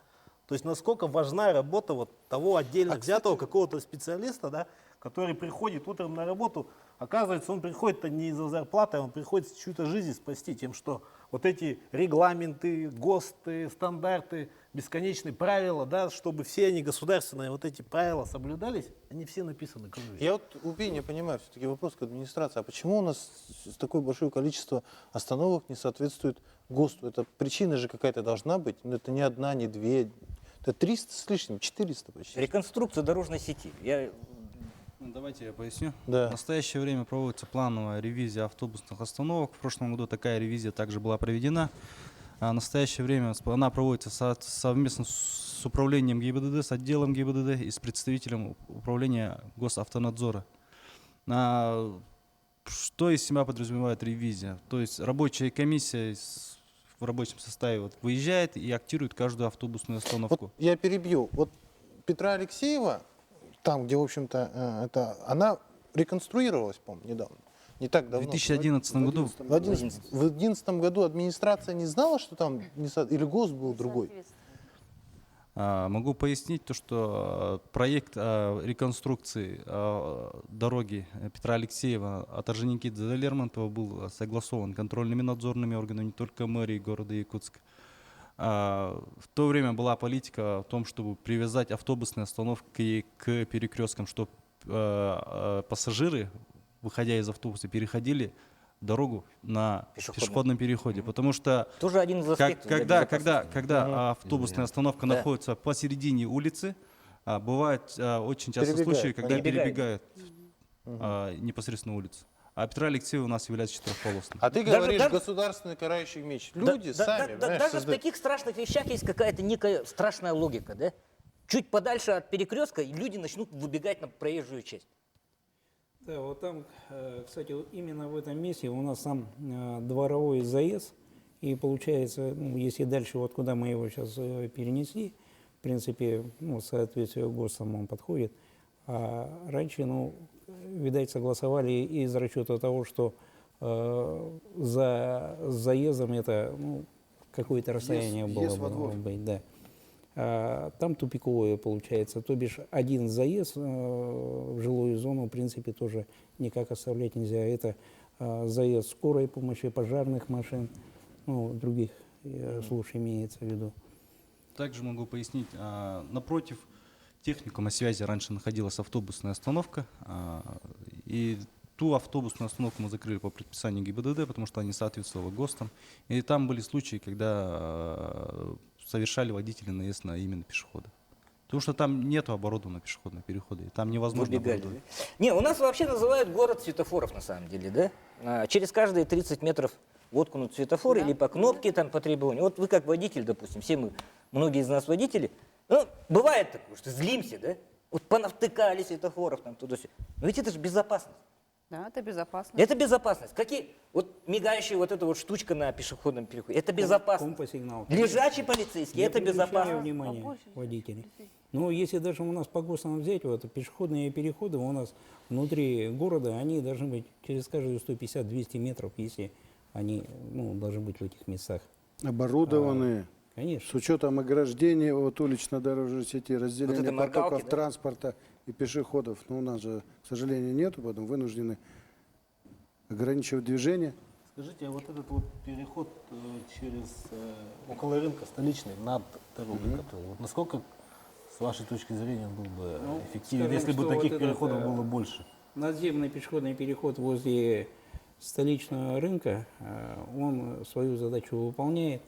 То есть насколько важна работа вот того отдельно взятого какого-то специалиста, да, который приходит утром на работу, оказывается, он приходит-то не из-за зарплаты, он приходит чью-то жизнь спасти тем, что вот эти регламенты, ГОСТы, стандарты, бесконечные правила, да, чтобы все они государственные, вот эти правила соблюдались, они все написаны кровью. Я вот убей, не понимаю, все-таки вопрос к администрации. А почему у нас такое большое количество остановок не соответствует ГОСТу? Это причина же какая-то должна быть. Но это не одна, не две. Это 300 с лишним, 400 почти. Реконструкция дорожной сети. Давайте я поясню. Да. В настоящее время проводится плановая ревизия автобусных остановок. В прошлом году такая ревизия также была проведена. А в настоящее время она проводится совместно с управлением ГИБДД, с отделом ГИБДД и с представителем управления Госавтонадзора. Что из себя подразумевает ревизия? То есть рабочая комиссия в рабочем составе вот выезжает и актирует каждую автобусную остановку. Вот я перебью. Вот Петра Алексеева, там, где, в общем-то, она реконструировалась, по-моему, недавно. Не так давно. В 2011 году. В 2011 году администрация не знала, что там или ГОСТ был другой? Могу пояснить то, что проект реконструкции дороги Петра Алексеева от Орджоникидзе до Лермонтова был согласован контрольными надзорными органами не только мэрии города Якутск. В то время была политика в том, чтобы привязать автобусные остановки к перекресткам, чтобы пассажиры, выходя из автобуса, переходили дорогу на пешеходном переходе. Потому что тоже один из аспектов когда автобусная остановка находится посередине улицы, бывают очень часто случаи, когда перебегают непосредственно улицу. А Петра Алексеева у нас является четырехполосным. А ты говоришь, государственный карающий меч. Люди сами, даже в таких страшных вещах есть какая-то некая страшная логика, да? Чуть подальше от перекрестка люди начнут выбегать на проезжую часть. Да, вот там, кстати, вот именно в этом месте у нас там дворовой заезд, и получается, ну, если дальше, вот куда мы его сейчас перенесли, в принципе, ну, в соответствии с ГОСТом он подходит, а раньше, ну, видать, согласовали из расчета того, что за заездом это, ну, какое-то расстояние было бы быть, да. Там тупиковое получается, то бишь один заезд в жилую зону, в принципе, тоже никак оставлять нельзя. Это заезд скорой помощи, пожарных машин, ну, других служб имеется в виду. Также могу пояснить, напротив техникума связи раньше находилась автобусная остановка, и ту автобусную остановку мы закрыли по предписанию ГИБДД, потому что она не соответствовала ГОСТам. И там были случаи, когда совершали водители наезд на именно пешеходов. Потому что там нет оборудованного пешеходного перехода, и там невозможно оборудовать. Не, у нас вообще называют город светофоров на самом деле, да? Через каждые 30 метров воткнут светофор или по кнопке там по требованию. Вот вы как водитель, допустим, многие из нас водители, ну, бывает такое, что злимся, да? Вот понавтыкали светофоров там туда-сюда. Но ведь это же безопасность. Да, это безопасно. Это безопасность. Какие? Вот мигающая вот эта вот штучка на пешеходном переходе. Это безопасно. Лежачий полицейский, это безопасно. Внимание водителей. Ну, если даже у нас по ГОСТам взять, вот пешеходные переходы у нас внутри города, они должны быть через каждые 150-200 метров, если они, ну, должны быть в этих местах. Оборудованные. Конечно. С учетом ограждения от улично-дорожной сети, разделения вот потоков моргалки, да? транспорта и пешеходов. Но у нас же, к сожалению, нету, поэтому вынуждены ограничивать движение. Скажите, а вот этот вот переход через около рынка столичный над дорогой, вот насколько, с вашей точки зрения, был бы эффективен, скажем, если бы что таких вот переходов было больше? Надземный пешеходный переход возле столичного рынка, он свою задачу выполняет.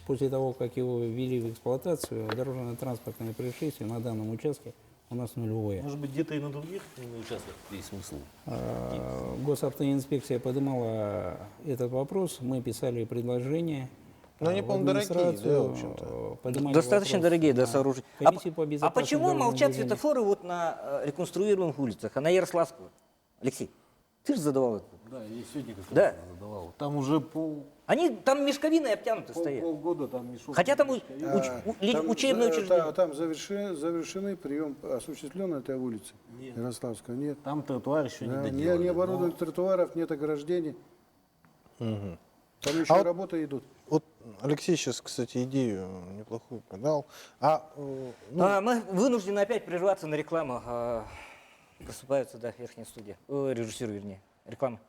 После того, как его ввели в эксплуатацию, дорожно-транспортные происшествия на данном участке у нас нулевое. Может быть, где-то и на других участках есть смысл? Госавтоинспекция поднимала этот вопрос, мы писали предложение. Но они, по-моему, дорогие, да, в общем-то. Достаточно дорогие, да, сооружения. А почему дорожного молчат движения. светофоры вот на реконструируемых улицах, а на Ярославского? Алексей, ты же задавал это. Да, я сегодня как Да. раз задавал. Там уже Они там мешковиной обтянуты стоят. полгода там мешок. Хотя там учебные учреждения. Там завершены прием, осуществлен на этой улице Ярославская. Нет. Там тротуар еще Да, не доделали. не оборудованных тротуаров, нет ограждений. Там еще вот- работы идут. Вот Алексей сейчас, кстати, идею неплохую подал. Мы вынуждены опять прерваться на рекламу. Просыпаются, да, верхняя студия. Режиссер, вернее. Реклама.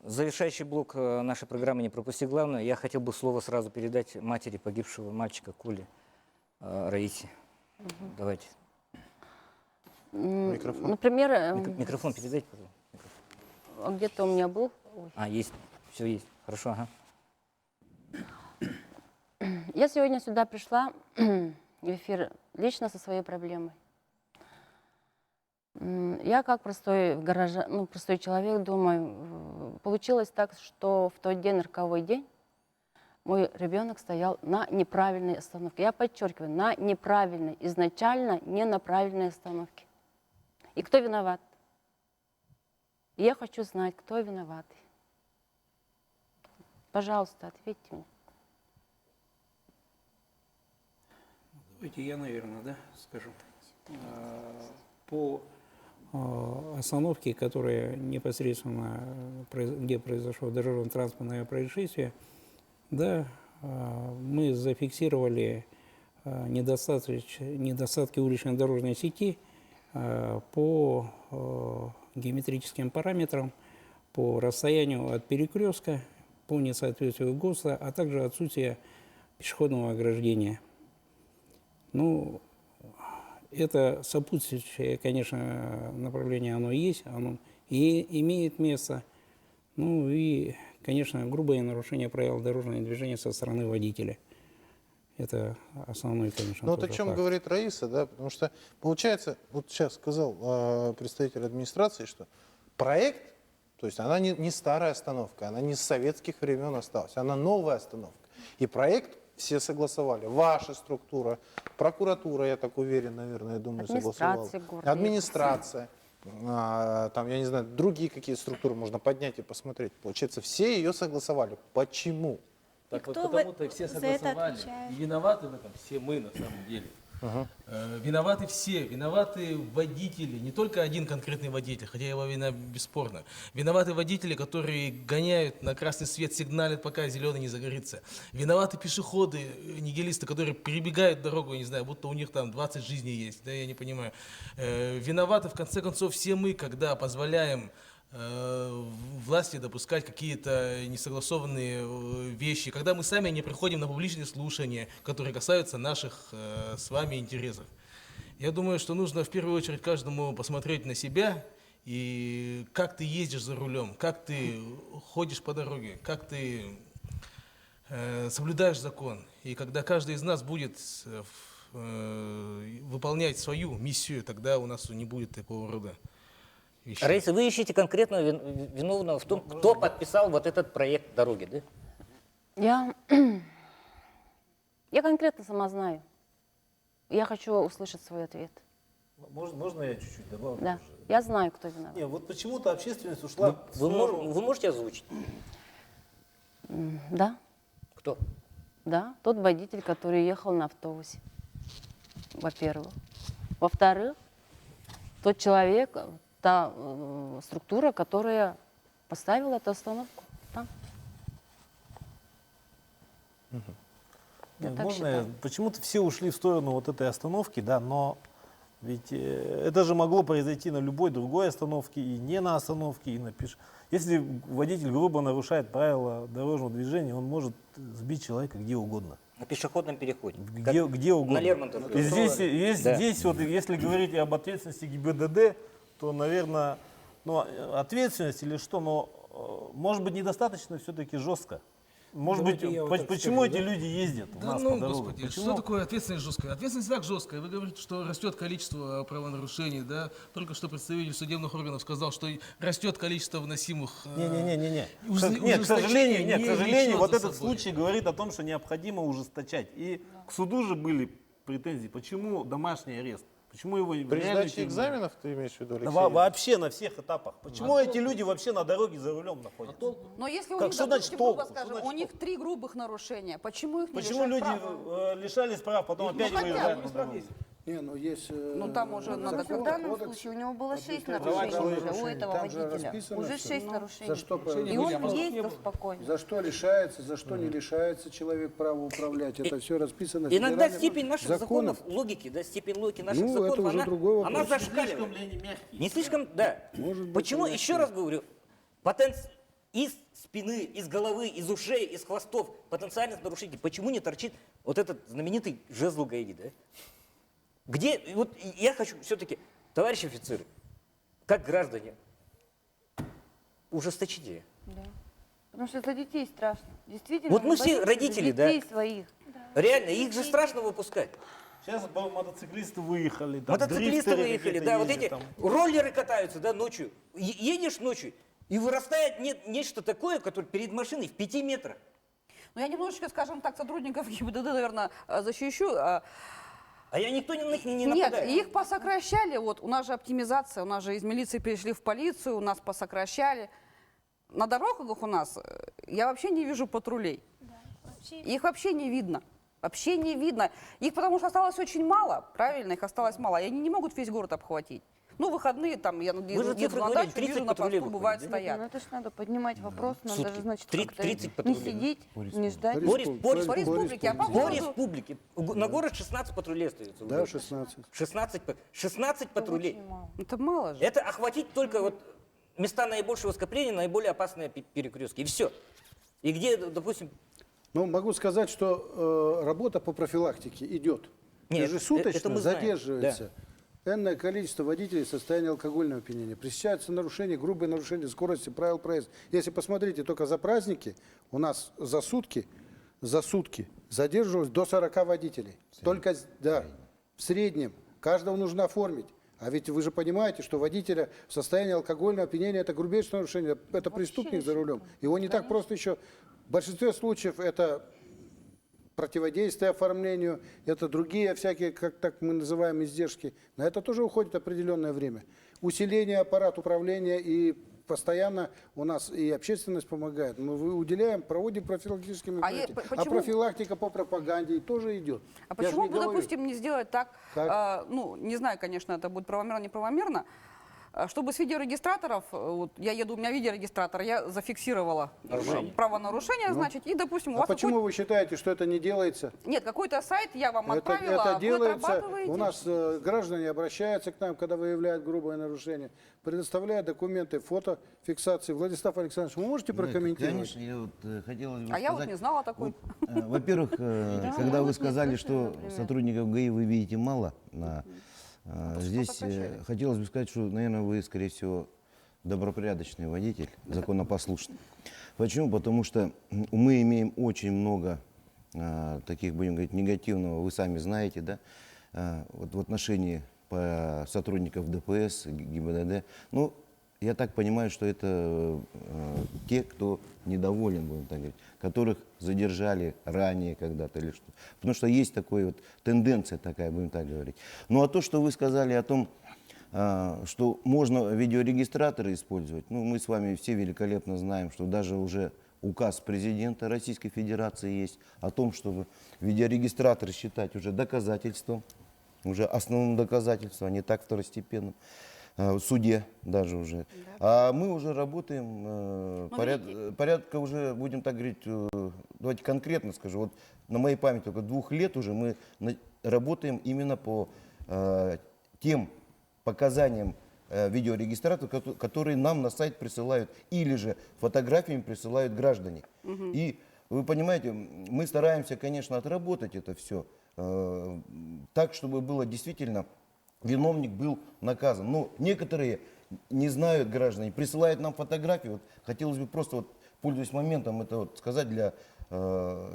Завершающий блок нашей программы «Не пропусти главное». Я хотел бы слово сразу передать матери погибшего мальчика Коли Раисе. Давайте. Микрофон. Например, Микрофон передайте, пожалуйста. где-то у меня был. Есть. Все есть. Хорошо, ага. Я сегодня сюда пришла в эфир лично со своей проблемой. Я как простой простой человек думаю, получилось так, что в тот день, роковой день, мой ребенок стоял на неправильной остановке. Я подчеркиваю, на неправильной, изначально не на правильной остановке. И кто виноват? И я хочу знать, кто виноват. Пожалуйста, ответьте мне. Давайте я, наверное, да, скажу. По остановки, которые непосредственно, где произошло дорожно-транспортное происшествие, да, мы зафиксировали недостатки уличной дорожной сети по геометрическим параметрам, по расстоянию от перекрестка, по несоответствию ГОСТа, а также отсутствие пешеходного ограждения. Ну, это сопутствующее, конечно, направление, оно есть, оно и имеет место. Ну и, конечно, грубое нарушение правил дорожного движения со стороны водителя. Это основной, конечно, Ну вот о тоже чем факт. говорит Раиса, да, потому что получается, вот сейчас сказал представитель администрации, что проект, то есть она не старая остановка, она не с советских времен осталась, она новая остановка. И проект все согласовали, ваша структура, прокуратура, я так уверен, наверное, я думаю, согласовала. Администрация, там, я не знаю, другие какие структуры можно поднять и посмотреть. Получается, все ее согласовали. Почему? Так вот кто потому-то все за это согласовали. отвечает? И виноваты в этом все мы на самом деле. Виноваты все, виноваты водители, не только один конкретный водитель, хотя его вина бесспорна. Виноваты водители, которые гоняют на красный свет, сигналят, пока зеленый не загорится. Виноваты пешеходы, нигилисты, которые перебегают дорогу, я не знаю, будто у них там 20 жизней есть, да, я не понимаю. Виноваты, в конце концов, все мы, когда позволяем власти допускать какие-то несогласованные вещи, когда мы сами не приходим на публичные слушания, которые касаются наших с вами интересов. Я думаю, что нужно в первую очередь каждому посмотреть на себя и как ты ездишь за рулем, как ты ходишь по дороге, как ты соблюдаешь закон. И когда каждый из нас будет выполнять свою миссию, тогда у нас не будет такого рода вещей. Раиса, вы ищете конкретно виновного в том, кто подписал вот этот проект дороги, да? Я конкретно сама знаю. Я хочу услышать свой ответ. Можно я чуть-чуть добавлю? Да, я знаю, кто виноват. Нет, вот почему-то общественность ушла... Вы можете озвучить? Да. Кто? Да, тот водитель, который ехал на автобусе, во-первых. Во-вторых, тот человек, та структура, которая поставила эту остановку там. Нет, так можно считаю. почему-то все ушли в сторону вот этой остановки, да, но ведь это же могло произойти на любой другой остановке, и не на остановке, и на Если водитель грубо нарушает правила дорожного движения, он может сбить человека где угодно. На пешеходном переходе. Где угодно. На Лермонтова. И здесь, Да. здесь вот, если говорить об ответственности ГИБДД, то, наверное, ответственность или что, но, может быть, недостаточно все-таки жестко. Может быть, почему эти люди ездят у нас по дорогам? Господи, Почему? что такое ответственность жесткая? Ответственность так жесткая. Вы говорите, что растет количество правонарушений, да? Только что представитель судебных органов сказал, что растет количество вносимых... Не-не-не. Нет, к сожалению, вот этот случай говорит о том, что необходимо ужесточать. И к суду же были претензии. Почему домашний арест? Почему его При сдаче экзаменов ты имеешь в виду, Алексей? вообще на всех этапах. Почему эти люди вообще на дороге за рулем находятся? Но если у Как, них, что значит допустим, грубо толку? скажем, Что у значит них 3 грубых нарушения, почему их не Почему лишать люди права? лишались прав, потом опять хотя выезжают бы. на дорогу? Не, ну есть... Ну там уже надо... В данном случае у него было 6 нарушений уже, у этого водителя. Уже 6 нарушений. За что, И он ездил спокойно. за что лишается, за что не лишается человек права управлять. Это все расписано в Иногда федеральном степень наших законе. законов, логики, да, степень логики наших Ну, это законов, уже другой вопрос. она зашкаливает. Не слишком, да. Может быть, Почему, и еще раз говорю, из спины, из головы, из ушей, из хвостов потенциальных нарушителей, почему не торчит вот этот знаменитый жезл ГАИ, да? Где, вот я хочу все-таки, товарищи офицеры, как граждане, ужесточите. Да. Потому что за детей страшно. Действительно. Вот мы все боимся родители, за да. детей своих. Реально, их же страшно выпускать. Сейчас мотоциклисты выехали. Там, Мотоциклисты дрифтеры выехали, какие-то да, вот ездят эти там. роллеры катаются, да, ночью. Едешь ночью, и вырастает нечто такое, которое перед машиной в 5 метрах. Ну я немножечко, скажем так, сотрудников ГИБДД, наверное, защищу. А я никто не Нет, нападает. их посокращали, вот у нас же оптимизация, у нас же из милиции перешли в полицию, у нас посокращали. На дорогах у нас я вообще не вижу патрулей. Их вообще не видно. Вообще не видно. Их потому что осталось очень мало, правильно, их осталось мало. И они не могут весь город обхватить. Ну, выходные там, я Вы же еду цифры на говорили, дачу, 30 вижу, на патрулей посту выходит, бывает да? стоят. Ну это ж надо поднимать вопрос, надо Сутки. же, значит, 30 как-то не патрулей. сидеть, не ждать. По республике, а по По городу? республике. На город 16 патрулей остается. Да, 16. 16 патрулей. Очень мало. Это мало же. Это охватить только вот места наибольшего скопления, наиболее опасные перекрестки. И все. И где, допустим... Ну, могу сказать, что работа по профилактике идет. Нет, Ежесуточно это мы знаем, задерживается энное количество водителей в состоянии алкогольного опьянения. Пресечаются нарушения, грубые нарушения скорости, правил проезда. Если посмотрите, только за праздники у нас за сутки задерживалось до 40 водителей. Только, да, в среднем. Каждого нужно оформить. А ведь вы же понимаете, что водителя в состоянии алкогольного опьянения – это грубейшее нарушение, это преступник за рулем. Его не так просто еще… В большинстве случаев это противодействие оформлению, это другие всякие, как так мы называем, издержки. На это тоже уходит определенное время. Усиление аппарата управления, и постоянно у нас и общественность помогает. Мы уделяем, проводим профилактические мероприятия. А профилактика по пропаганде тоже идет. А почему бы, допустим, не сделать так, ну, не знаю, конечно, это будет правомерно, неправомерно, чтобы с видеорегистраторов, вот я еду, у меня видеорегистратор, я зафиксировала правонарушение, значит, и, допустим, у вас... почему вы считаете, что это не делается? Нет, какой-то сайт я вам отправила, это вы делается. отрабатываете. У нас граждане обращаются к нам, когда выявляют грубое нарушение, предоставляют документы, фотофиксации. Владислав Александрович, вы можете прокомментировать? Конечно, я вот хотелось бы сказать. Я вот не знала такой. Во-первых, когда вы сказали, что сотрудников ГАИ вы видите мало, здесь хотелось бы сказать, что, наверное, вы, скорее всего, добропорядочный водитель, законопослушный. Почему? Потому что мы имеем очень много таких, будем говорить, негативного, вы сами знаете, да, вот в отношении сотрудников ДПС, ГИБДД. Ну, я так понимаю, что это те, кто недоволен, будем так говорить, которых задержали ранее когда-то или что. Потому что есть такая вот тенденция такая, будем так говорить. Ну а то, что вы сказали о том, что можно видеорегистраторы использовать, ну мы с вами все великолепно знаем, что даже уже указ президента Российской Федерации есть о том, чтобы видеорегистратор считать уже доказательством, уже основным доказательством, а не так второстепенным. В суде даже уже. Да. А мы уже работаем, порядка уже, будем так говорить, давайте конкретно скажу, вот на моей памяти только 2 лет уже мы работаем именно по тем показаниям видеорегистраторов, которые нам на сайт присылают, или же фотографиями присылают граждане. И вы понимаете, мы стараемся, конечно, отработать это все так, чтобы было действительно... Виновник был наказан. Но некоторые не знают, граждане, присылают нам фотографии. Вот хотелось бы просто, вот, пользуясь моментом, это вот сказать для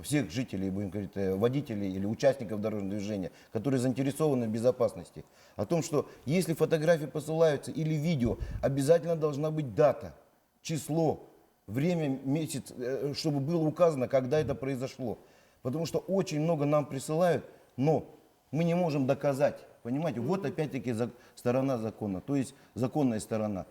всех жителей, будем говорить, водителей или участников дорожного движения, которые заинтересованы в безопасности, о том, что если фотографии посылаются или видео, обязательно должна быть дата, число, время, месяц, чтобы было указано, когда это произошло. Потому что очень много нам присылают, но мы не можем доказать. Понимаете, вот опять-таки сторона закона, то есть законная сторона.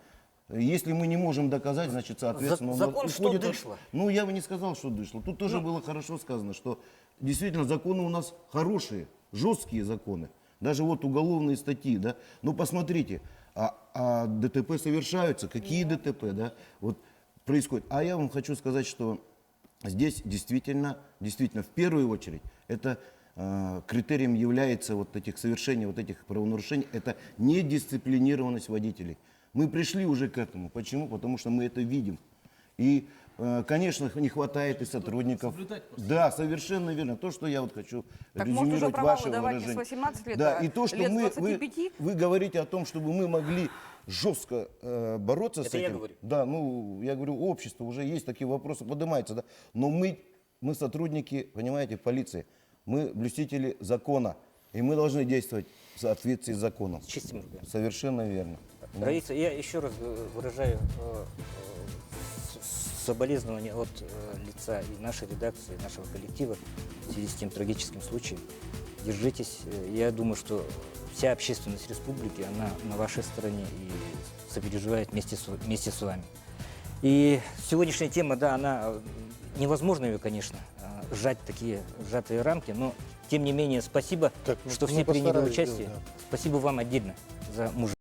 Если мы не можем доказать, значит, соответственно... Закон что дышло? Ну, я бы не сказал, что дышло. Тут тоже было хорошо сказано, что действительно законы у нас хорошие, жесткие законы. Даже вот уголовные статьи, да. Ну, посмотрите, а ДТП совершаются, какие ДТП, да, вот происходит. А я вам хочу сказать, что здесь действительно, в первую очередь, это... критерием является вот этих совершений, вот этих правонарушений, это недисциплинированность водителей. Мы пришли уже к этому. Почему? Потому что мы это видим. И, конечно, не хватает и сотрудников. Да, совершенно верно. То, что я вот хочу резюмировать ваше выражение. С 18 лет, да, и то, что лет 25. вы говорите о том, чтобы мы могли жестко бороться с этим. Я говорю. Да, ну, я говорю, общество, уже есть такие вопросы, поднимаются, да. Но мы сотрудники, понимаете, полиции. Мы блюстители закона, и мы должны действовать в соответствии с законом. Чистым руками. Совершенно верно. Раиса, я еще раз выражаю соболезнования от лица и нашей редакции, и нашего коллектива в связи с тем трагическим случаем. Держитесь. Я думаю, что вся общественность республики, она на вашей стороне и сопереживает вместе с вами. И сегодняшняя тема, да, она невозможно ее, конечно, сжать такие сжатые рамки, но тем не менее спасибо, что все приняли участие. Спасибо вам отдельно за мужество.